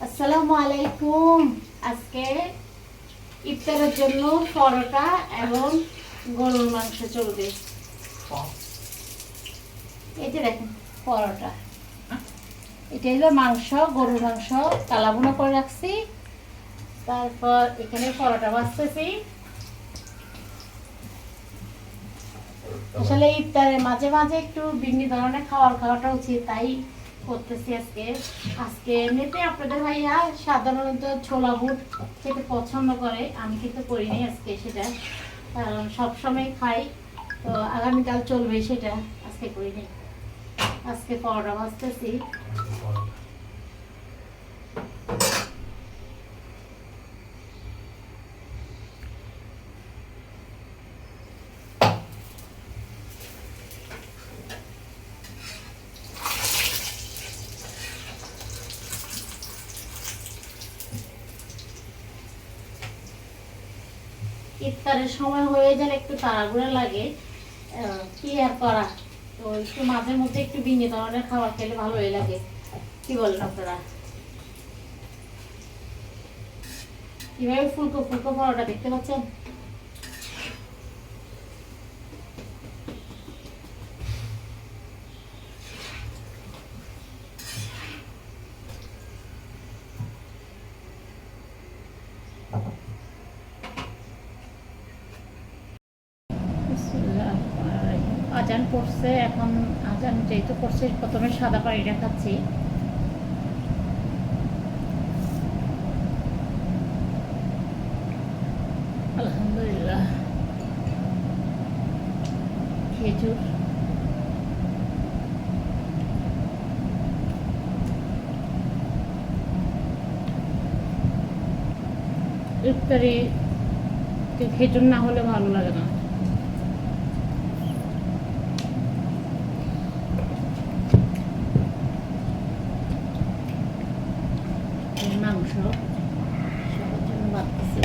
আসসালামু আলাইকুম। আজকে ইফতারের জন্য পরোটা এবং গরুর মাংস চলবে। এই যে দেখেন পরোটা, এটা হলো মাংস, গরুর মাংস কালাভুনা করে রাখছি। তারপর এখানে পরোটা ভাজতেছি। আসলে ইফতারের মাঝে মাঝে একটু ভিন্ন ধরনের খাওয়াটা উচিত, তাই করতেছি আজকে। আজকে এমনিতে আপনাদের ভাইয়া সাধারণত ছোলা বুট খেতে পছন্দ করে, আমি কিন্তু করিনি আজকে সেটা, কারণ সবসময় খাই, তো আগামীকাল চলবে সেটা, আজকে করিনি। আজকে পরোটা ভাজতেছি। ইফতারের সময় হয়ে গেলে একটু তাড়াহুড়া লাগে, কি আর করা। তো একটু মাঝে মধ্যে একটু ভিন্ন ধরনের খাবার খেলে ভালোই লাগে, কি বলেন আপনারা? কিভাবে ফুলকো ফুলকো পরোটা দেখতে পাচ্ছেন? আজান পড়ছে, এখন আজান যেহেতু পড়ছে প্রথমে সাদা পানিটা খাচ্ছি। আলহামদুলিল্লাহ। খেজুর, ইফতারি খেজুর না হলে ভালো লাগে না। মাংস সবার জন্য বাড়তেছি।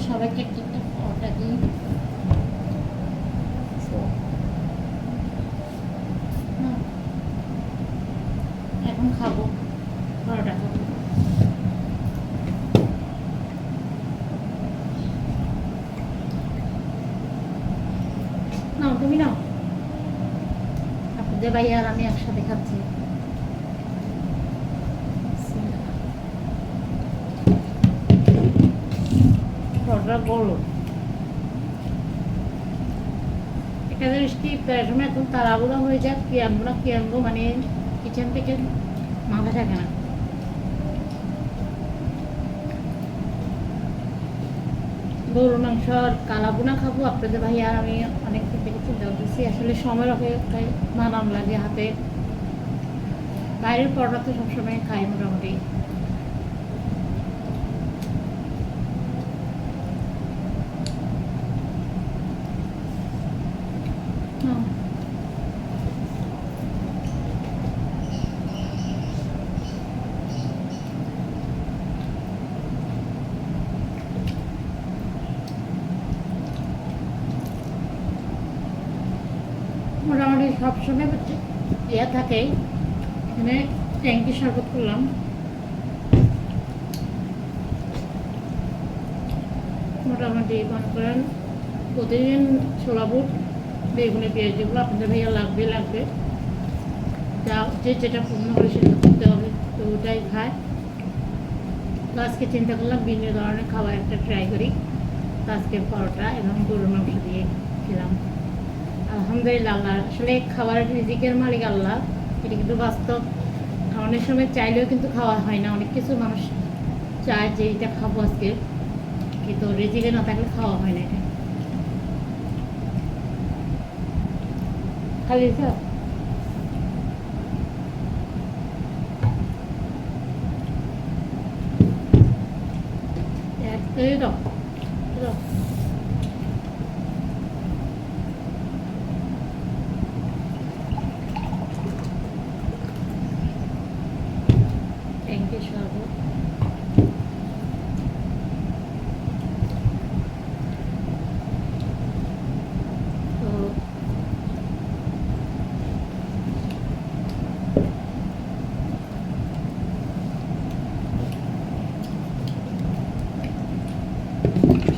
সবাইকে একটা একটা পরোটা দিই। এখন খাবো, পরোটা খাবো। নাও তুমি নাও, আপনাদের ভাই আর আমি একসাথে খাচ্ছি। পরোটা বড় একটা জিনিস কি, প্রায় সময় এখন তাড়াহুড়া হয়ে যায়, কি আনবো না কি আনবো, মানে কিচেন থেকে মাথা থাকে না। গরুর মাংস আর কালাভুনা খাবো, আপনাদের ভাই আর আমি অনেক থেকে চিন্তা করতেছি। আসলে সময়ের অপেক্ষায় বানান লাগে হাতে। বাইরের পরোটা তো সবসময় খাই মোটামুটি। মোটামুটি সবসময় ইয়ে থাকে। এখানে ট্যাঙ্কি শরবত করলাম, মোটামুটি মনে করেন প্রতিদিন ছোলা বুট বেগুনে পেঁয়াজ যেগুলো আপনাদের ভাইয়া লাগবে যা যে যেটা পূর্ণ করে সেটা করতে হবে, তো ওটাই খায়। তো আজকে চিন্তা করলাম ভিন্ন ধরনের খাবার একটা ট্রাই করি, তো আজকে পরোটা এবং গরুর মাংস দিয়ে খেলাম। আলহামদুলিল্লাহ। আল্লাহ আসলে খাবারের রিজিকের মালিক আল্লাহ, এটা কিন্তু বাস্তব। অনেক সময় চাইলেও কিন্তু খাওয়া হয় না, অনেক কিছু মানুষ চায় যে এটা খাবো আজকে, কিন্তু রিজিকে না থাকলে খাওয়া হয় না। এটা খালি এই দাও দাও। থ্যাংক ইউ সর্ব। তো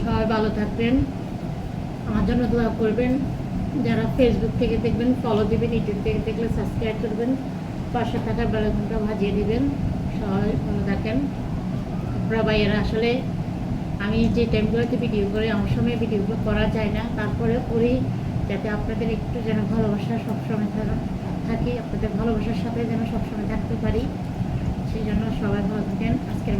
সবাই ভালো থাকবেন, আমার জন্য দোয়া করবেন। যারা ফেসবুক থেকে দেখবেন ফলো দিবেন, ইউটিউব থেকে দেখলে সাবস্ক্রাইব করবেন, পাশে থাকার বেলা ঘন্টা ভাজিয়ে দিবেন। সবাই ভালো থাকেন। আপনারা ভাইয়েরা আসলে আমি যে টাইমগুলোতে ভিডিও করি আমার সময় ভিডিওগুলো করা যায় না, তারপরে করি যাতে আপনাদের একটু যেন ভালোবাসা সবসময় থাকি, আপনাদের ভালোবাসার সাথে যেন সবসময় থাকতে পারি। সেই জন্য সবাই ভালো থাকেন। আজকের